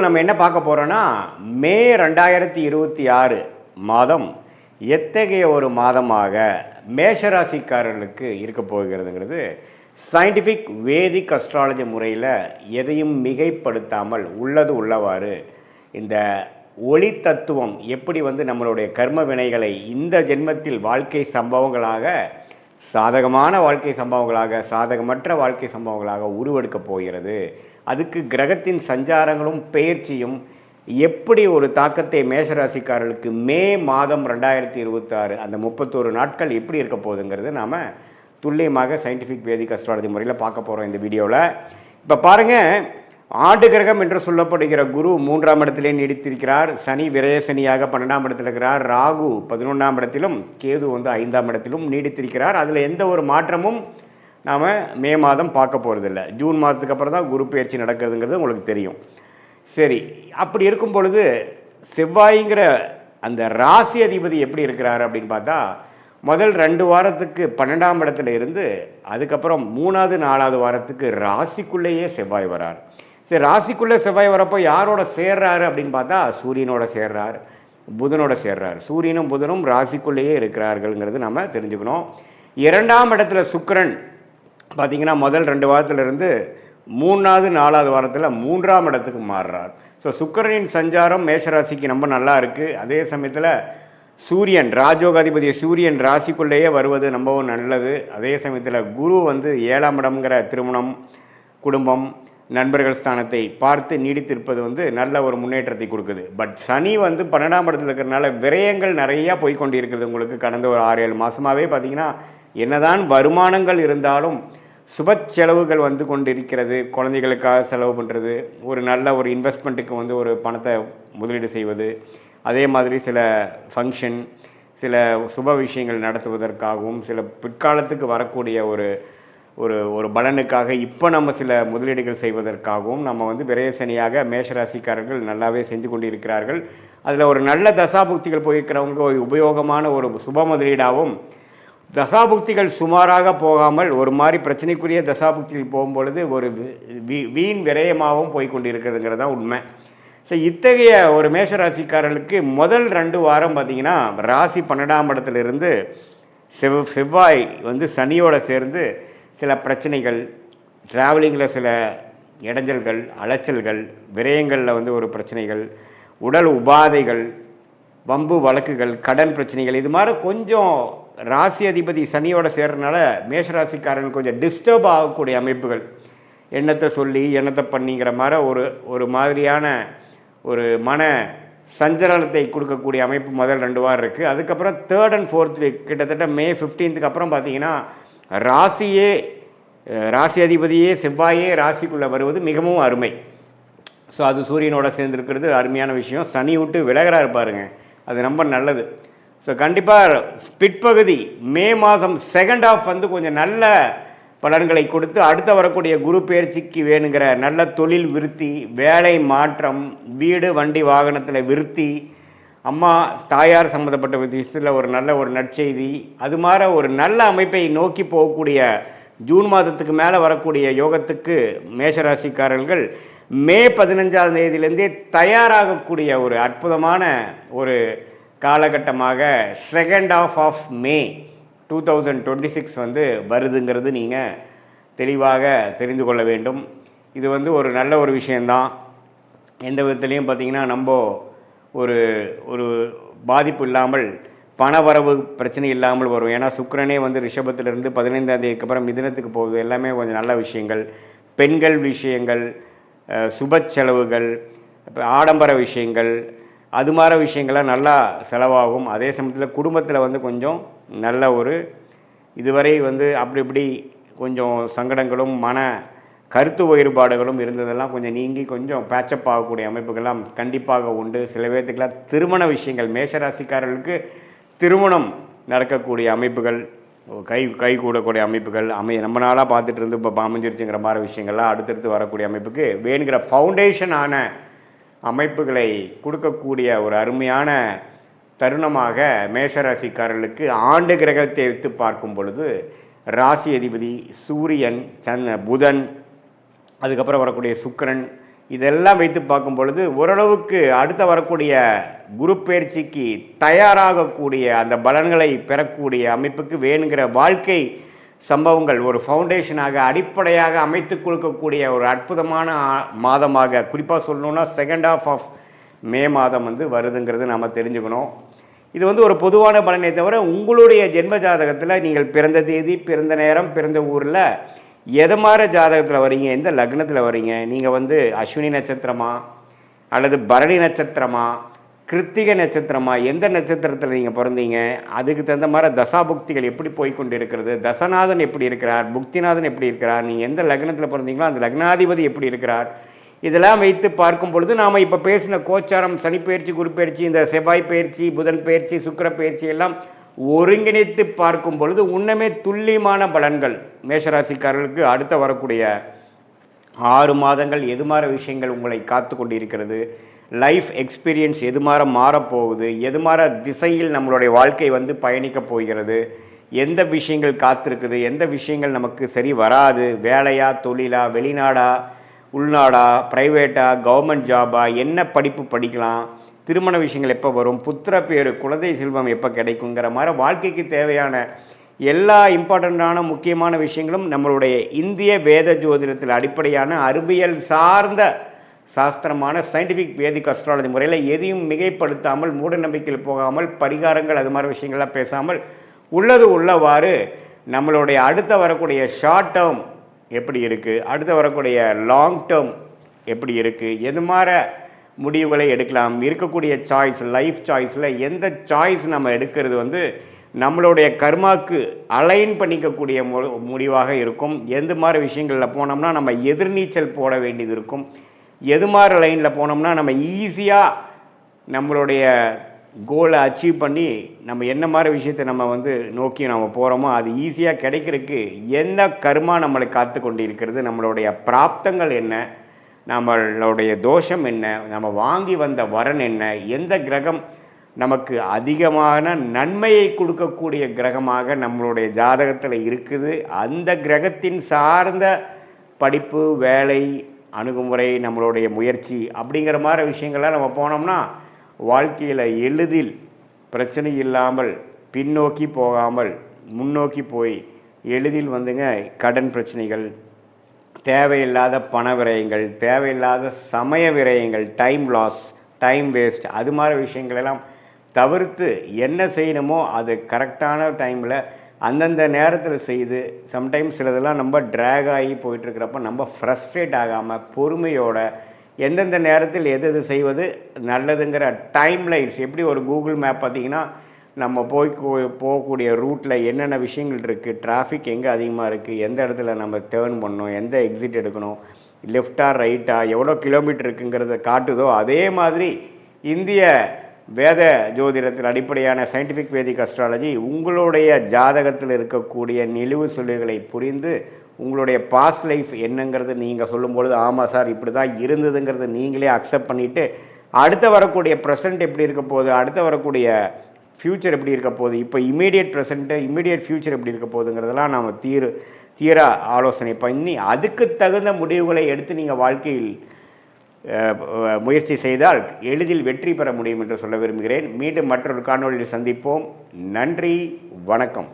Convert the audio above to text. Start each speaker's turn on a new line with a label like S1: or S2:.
S1: நம்ம என்ன பார்க்க போறோம்னா மே 2026 மாதம் எத்தகைய ஒரு மாதமாக மேஷராசிக்காரர்களுக்கு இருக்க போகிறதுங்கிறது சயின்டிஃபிக் வேதிக் அஸ்ட்ராலஜி முறையில் எதையும் மிகைப்படுத்தாமல் உள்ளது உள்ளவாறு இந்த ஒளி தத்துவம் எப்படி நம்மளுடைய கர்ம வினைகளை இந்த ஜென்மத்தில் வாழ்க்கை சம்பவங்களாக சாதகமான வாழ்க்கை சம்பவங்களாக சாதகமற்ற வாழ்க்கை சம்பவங்களாக உருவெடுக்கப் போகிறது. அதுக்கு கிரகத்தின் சஞ்சாரங்களும் பெயர்ச்சியும் எப்படி ஒரு தாக்கத்தை மேஷராசிக்காரர்களுக்கு மே மாதம் 2026 அந்த 31 நாட்கள் எப்படி இருக்க போகுதுங்கிறது நாம் துல்லியமாக சயின்டிஃபிக் வேதிக் அஸ்ட்ராலஜி முறையில் பார்க்க போகிறோம் இந்த வீடியோவில். இப்போ பாருங்கள், ஆண்டு கிரகம் என்று சொல்லப்படுகிற குரு 3ஆம் இடத்திலே நீடித்திருக்கிறார். சனி விரயசனியாக 12ஆம் இடத்தில் இருக்கிறார். ராகு 11ஆம் இடத்திலும் கேது 5ஆம் இடத்திலும் நீடித்திருக்கிறார். அதில் எந்த ஒரு மாற்றமும் நாம் மே மாதம் பார்க்க போகிறதில்ல. ஜூன் மாதத்துக்கு அப்புறம் தான் குரு பயிற்சி நடக்கிறதுங்கிறது உங்களுக்கு தெரியும். சரி, அப்படி இருக்கும் பொழுது செவ்வாய்ங்கிற அந்த ராசி அதிபதி எப்படி இருக்கிறார் அப்படின்னு பார்த்தா, முதல் 2 வாரத்துக்கு 12ஆம் இடத்துல இருந்து அதுக்கப்புறம் 3வது 4வது வாரத்துக்கு ராசிக்குள்ளேயே செவ்வாய் வரார். சரி, ராசிக்குள்ளே செவ்வாய் வரப்போ யாரோட சேர்றாரு அப்படின்னு பார்த்தா சூரியனோட சேர்றார், புதனோட சேர்றார். சூரியனும் புதனும் ராசிக்குள்ளேயே இருக்கிறார்கள்ங்கிறது நம்ம தெரிஞ்சுக்கணும். 2ஆம் இடத்துல சுக்கிரன் பார்த்திங்கன்னா முதல் 2 வாரத்திலிருந்து 3வது 4வது வாரத்தில் 3ஆம் இடத்துக்கு மாறுறார். ஸோ சுக்கிரனின் சஞ்சாரம் மேஷராசிக்கு ரொம்ப நல்லா இருக்குது. அதே சமயத்தில் சூரியன் ராஜோகாதிபதி சூரியன் ராசிக்குள்ளேயே வருவது ரொம்பவும் நல்லது. அதே சமயத்தில் குரு 7ஆம் இடம்ங்கிற திருமணம், குடும்பம், நண்பர்கள் ஸ்தானத்தை பார்த்து நீடித்திருப்பது நல்ல ஒரு முன்னேற்றத்தை கொடுக்குது. பட் சனி 12ஆம் இடத்துல இருக்கிறதுனால விரயங்கள் நிறையா போய்கொண்டு இருக்கிறது. உங்களுக்கு கடந்த ஒரு 6-7 மாதமாகவே பார்த்திங்கன்னா என்னதான் வருமானங்கள் இருந்தாலும் சுப செலவுகள் கொண்டிருக்கிறது. குழந்தைகளுக்காக செலவு பண்ணுறது, ஒரு நல்ல ஒரு இன்வெஸ்ட்மெண்ட்டுக்கு ஒரு பணத்தை முதலீடு செய்வது, அதே மாதிரி சில ஃபங்க்ஷன், சில சுப விஷயங்கள் நடத்துவதற்காகவும் சில பிற்காலத்துக்கு வரக்கூடிய ஒரு ஒரு ஒரு பலனுக்காக இப்போ நம்ம சில முதலீடுகள் செய்வதற்காகவும் நம்ம விரயசனியாக மேஷராசிக்காரர்கள் நல்லாவே செஞ்சு கொண்டு இருக்கிறார்கள். அதில் ஒரு நல்ல தசாபுக்திகள் போயிருக்கிறவங்க உபயோகமான ஒரு சுப முதலீடாகவும், தசாபுக்திகள் சுமாராக போகாமல் ஒரு மாதிரி பிரச்சனைக்குரிய தசாபுக்திகள் போகும்பொழுது ஒரு வீண் விரயமாகவும் போய்கொண்டிருக்கிறதுங்கிறது தான் உண்மை. ஸோ இத்தகைய ஒரு மேஷராசிக்காரர்களுக்கு முதல் 2 வாரம் பார்த்திங்கன்னா ராசி 12ஆம் இடத்துலேருந்து செவ்வாய் சனியோடு சேர்ந்து சில பிரச்சனைகள், ட்ராவலிங்கில் சில இடைஞ்சல்கள், அலைச்சல்கள், விரயங்களில் ஒரு பிரச்சனைகள், உடல் உபாதைகள், வம்பு வழக்குகள், கடன் பிரச்சனைகள், இது மாதிரி கொஞ்சம் ராசி அதிபதி சனியோட சேர்றதுனால மேஷராசிக்காரர்கள் கொஞ்சம் டிஸ்டர்ப் ஆகக்கூடிய அமைப்புகள், எண்ணத்தை சொல்லி எண்ணத்தை பண்ணிங்கிற மாதிரி ஒரு மாதிரியான ஒரு மன சஞ்சலனத்தை கொடுக்கக்கூடிய அமைப்பு முதல் 2 வாரம் இருக்குது. அதுக்கப்புறம் 3rd and 4th வீக் கிட்டத்தட்ட மே 15க்கு அப்புறம் பார்த்திங்கன்னா ராசி அதிபதியே செவ்வாயே ராசிக்குள்ளே வருவது மிகவும் அருமை. ஸோ அது சூரியனோட சேர்ந்துருக்கிறது அருமையான விஷயம். சனி விட்டு விலகிறாரு பாருங்க, அது ரொம்ப நல்லது. ஸோ கண்டிப்பாக பிற்பகுதி மே மாதம் 2nd half கொஞ்சம் நல்ல பலன்களை கொடுத்து அடுத்த வரக்கூடிய குரு பயிற்சிக்கு வேணுங்கிற நல்ல தொழில் விருத்தி, வேலை மாற்றம், வீடு வண்டி வாகனத்தில் விருத்தி, அம்மா தாயார் சம்மந்தப்பட்ட விஷயத்தில் ஒரு நல்ல ஒரு நற்செய்தி, அது மாதிரி ஒரு நல்ல அமைப்பை நோக்கி போகக்கூடிய ஜூன் மாதத்துக்கு மேலே வரக்கூடிய யோகத்துக்கு மேஷராசிக்காரர்கள் மே 15ஆம் தேதியிலேருந்தே தயாராகக்கூடிய ஒரு அற்புதமான ஒரு காலகட்டமாக 2nd half of May 2026 வருதுங்கிறது நீங்கள் தெளிவாக தெரிந்து கொள்ள வேண்டும். இது ஒரு நல்ல ஒரு விஷயந்தான். எந்த விதத்துலேயும் பார்த்திங்கன்னா நம்ம ஒரு ஒரு பாதிப்பு இல்லாமல், பணவரவு பிரச்சனை இல்லாமல் வரும். ஏன்னா சுக்கிரனே ரிஷபத்திலிருந்து 15ஆம் தேதிக்கு அப்புறம் மிதுனத்துக்கு போகுது. எல்லாமே கொஞ்சம் நல்ல விஷயங்கள், பெண்கள் விஷயங்கள், சுப செலவுகள், ஆடம்பர விஷயங்கள், அது மாதிரி விஷயங்கள்லாம் நல்லா செலவாகும். அதே சமயத்தில் குடும்பத்தில் கொஞ்சம் நல்ல ஒரு இதுவரை அப்படி இப்படி கொஞ்சம் சங்கடங்களும் மன கருத்து வேறுபாடுகளும் இருந்ததெல்லாம் கொஞ்சம் நீங்கி கொஞ்சம் பேச்சப் ஆகக்கூடிய அமைப்புகள்லாம் கண்டிப்பாக உண்டு. சில பேர்த்துக்கெல்லாம் திருமண விஷயங்கள், மேஷராசிக்காரர்களுக்கு திருமணம் நடக்கக்கூடிய அமைப்புகள், கை கூடக்கூடிய அமைப்புகள் ரொம்ப நாளாக பார்த்துட்டு இருந்து இப்போ அமைஞ்சிருச்சுங்கிற மாதிரி விஷயங்கள்லாம் அடுத்தடுத்து வரக்கூடிய அமைப்புக்கு வேணுங்கிற ஃபவுண்டேஷனான அமைப்புகளை கொடுக்கக்கூடிய ஒரு அருமையான தருணமாக மேஷராசிக்காரர்களுக்கு ஆண்டு கிரகத்தை வைத்து பார்க்கும் பொழுது ராசி அதிபதி சூரியன், புதன், அதுக்கப்புறம் வரக்கூடிய சுக்கிரன், இதெல்லாம் வைத்து பார்க்கும் பொழுது ஓரளவுக்கு அடுத்த வரக்கூடிய குரு பயிற்சிக்கு தயாராகக்கூடிய அந்த பலன்களை பெறக்கூடிய அமைப்புக்கு வேணுங்கிற வாழ்க்கை சம்பவங்கள் ஒரு ஃபவுண்டேஷனாக அடிப்படையாக அமைத்து கொடுக்கக்கூடிய ஒரு அற்புதமான மாதமாக குறிப்பாக சொல்லணுன்னா செகண்ட் ஹாஃப் ஆஃப் மே மாதம் வருதுங்கிறது நம்ம தெரிஞ்சுக்கணும். இது ஒரு பொதுவான பலனை தவிர உங்களுடைய ஜென்ம ஜாதகத்தில் நீங்கள் பிறந்த தேதி, பிறந்த நேரம், பிறந்த ஊரில் எது மாதிரி ஜாதகத்தில் வரீங்க, எந்த லக்னத்தில் வரீங்க, நீங்கள் அஸ்வினி நட்சத்திரமா அல்லது பரணி நட்சத்திரமா, கிருத்திகை நட்சத்திரமா, எந்த நட்சத்திரத்தில் நீங்கள் பிறந்தீங்க, அதுக்கு தகுந்த மாதிரி தசாபுக்திகள் எப்படி போய்கொண்டு இருக்கிறது, தசநாதன் எப்படி இருக்கிறார், புக்திநாதன் எப்படி இருக்கிறார், நீங்கள் எந்த லக்னத்தில் பிறந்தீங்களோ அந்த லக்னாதிபதி எப்படி இருக்கிறார், இதெல்லாம் வைத்து பார்க்கும் பொழுது நாம் இப்போ பேசின கோச்சாரம், சனிப்பெயர்ச்சி, குரு பயிற்சி, இந்த செவ்வாய் பயிற்சி, புதன் பயிற்சி, சுக்கிர பயிற்சி எல்லாம் ஒருங்கிணைத்து பார்க்கும் பொழுது உன்னமே துல்லியமான பலன்கள் மேஷராசிக்காரர்களுக்கு அடுத்த வரக்கூடிய 6 மாதங்கள் எது மாதிரி விஷயங்கள் உங்களை காத்து கொண்டு இருக்கிறது, லைஃப் எக்ஸ்பீரியன்ஸ் எது மாதிரி மாறப்போகுது, எது மாதிரி திசையில் நம்மளுடைய வாழ்க்கை பயணிக்கப் போகிறது, எந்த விஷயங்கள் காத்திருக்குது, எந்த விஷயங்கள் நமக்கு சரி வராது, வேலையா, தொழிலா, வெளிநாடா, உள்நாடா, ப்ரைவேட்டா, கவர்மெண்ட் ஜாபா, என்ன படிப்பு படிக்கலாம், திருமண விஷயங்கள் எப்போ வரும், புத்திர பேரு, குழந்தை செல்வம் எப்போ கிடைக்குங்கிற மாதிரி வாழ்க்கைக்கு தேவையான எல்லா இம்பார்ட்டண்ட்டான முக்கியமான விஷயங்களும் நம்மளுடைய இந்திய வேத ஜோதிடத்தில் அடிப்படையான அறிவியல் சார்ந்த சாஸ்திரமான சயின்டிஃபிக் வேதிக் அஸ்ட்ராலஜி முறையில் எதையும் மிகைப்படுத்தாமல், மூட நம்பிக்கையில் போகாமல், பரிகாரங்கள் அது மாதிரி விஷயங்கள்லாம் பேசாமல் உள்ளது உள்ளவாறு நம்மளுடைய அடுத்த வரக்கூடிய ஷார்ட் டேர்ம் எப்படி இருக்குது, அடுத்து வரக்கூடிய லாங் டேர்ம் எப்படி இருக்குது, எது மாதிரி முடிவுகளை எடுக்கலாம், இருக்கக்கூடிய சாய்ஸ், லைஃப் சாய்ஸில் எந்த சாய்ஸ் நம்ம எடுக்கிறது நம்மளுடைய கர்மாக்கு அலைன் பண்ணிக்கக்கூடிய முடிவாக இருக்கும். எந்த மாதிரி விஷயங்களில் போனோம்னா நம்ம எதிர்நீச்சல் போட வேண்டியது இருக்கும், எது மாதிரி லைனில் போனோம்னா நம்ம ஈஸியாக நம்மளுடைய கோலை அச்சீவ் பண்ணி நம்ம என்ன மாதிரி விஷயத்தை நம்ம நோக்கி நம்ம போகிறோமோ அது ஈஸியாக கிடைக்கிறதுக்கு என்ன கர்மா நம்மளை காத்து கொண்டு இருக்கிறது, நம்மளுடைய பிராப்தங்கள் என்ன, நம்மளுடைய தோஷம் என்ன, நம்ம வாங்கி வந்த வரன் என்ன, எந்த கிரகம் நமக்கு அதிகமான நன்மையை கொடுக்கக்கூடிய கிரகமாக நம்மளுடைய ஜாதகத்தில் இருக்குது, அந்த கிரகத்தின் சார்ந்த படிப்பு, வேலை, அணுகுமுறை, நம்மளுடைய முயற்சி அப்படிங்கிற மாதிரி விஷயங்கள்லாம் நம்ம போனோம்னா வாழ்க்கையில் எளிதில் பிரச்சனை இல்லாமல் பின்னோக்கி போகாமல் முன்னோக்கி போய் எளிதில் கடன் பிரச்சனைகள், தேவையில்லாத பண விரயங்கள், தேவையில்லாத சமய விரயங்கள், டைம் லாஸ், டைம் வேஸ்ட், அது மாதிரி விஷயங்களெல்லாம் தவிர்த்து என்ன செய்யணுமோ அது கரெக்டான டைமில் அந்தந்த நேரத்தில் செய்து, சம்டைம்ஸ் சிலதெல்லாம் நம்ம ட்ராக் ஆகி போயிட்டுருக்கிறப்ப நம்ம ஃப்ரஸ்ட்ரேட் ஆகாமல் பொறுமையோட எந்தெந்த நேரத்தில் எது எது செய்வது நல்லதுங்கிற டைம் லைன்ஸ், எப்படி ஒரு கூகுள் மேப் பார்த்திங்கன்னா நம்ம போகக்கூடிய ரூட்டில் என்னென்ன விஷயங்கள் இருக்குது, டிராஃபிக் எங்கே அதிகமாக இருக்குது, எந்த இடத்துல நம்ம டேர்ன் பண்ணணும், எந்த எக்ஸிட் எடுக்கணும், லெஃப்டா ரைட்டா, எவ்வளோ கிலோமீட்டர் இருக்குங்கிறத காட்டுதோ அதே மாதிரி இந்திய வேத ஜோதிடத்தில் அடிப்படையான சயின்டிஃபிக் வேதிக் அஸ்ட்ராலஜி உங்களுடைய ஜாதகத்தில் இருக்கக்கூடிய நிலுவு சொல்லுகளை புரிந்து உங்களுடைய பாஸ்ட் லைஃப் என்னங்கிறது நீங்கள் சொல்லும்பொழுது ஆமாம் சார் இப்படி தான் இருந்ததுங்கிறது நீங்களே அக்செப்ட் பண்ணிவிட்டு அடுத்த வரக்கூடிய ப்ரெசென்ட் எப்படி இருக்க போகுது, அடுத்த வரக்கூடிய ஃப்யூச்சர் எப்படி இருக்க போகுது, இப்போ இமீடியட் ப்ரெசென்ட்டு, இமீடியட் ஃப்யூச்சர் எப்படி இருக்க போகுதுங்கிறதெல்லாம் நாம் தீர ஆலோசனை பண்ணி அதுக்கு தகுந்த முடிவுகளை எடுத்து நீங்கள் வாழ்க்கையில் முயற்சி செய்தால் எளிதில் வெற்றி பெற முடியும் என்று சொல்ல விரும்புகிறேன். மீண்டும் மற்றொரு காணொளியில் சந்திப்போம். நன்றி, வணக்கம்.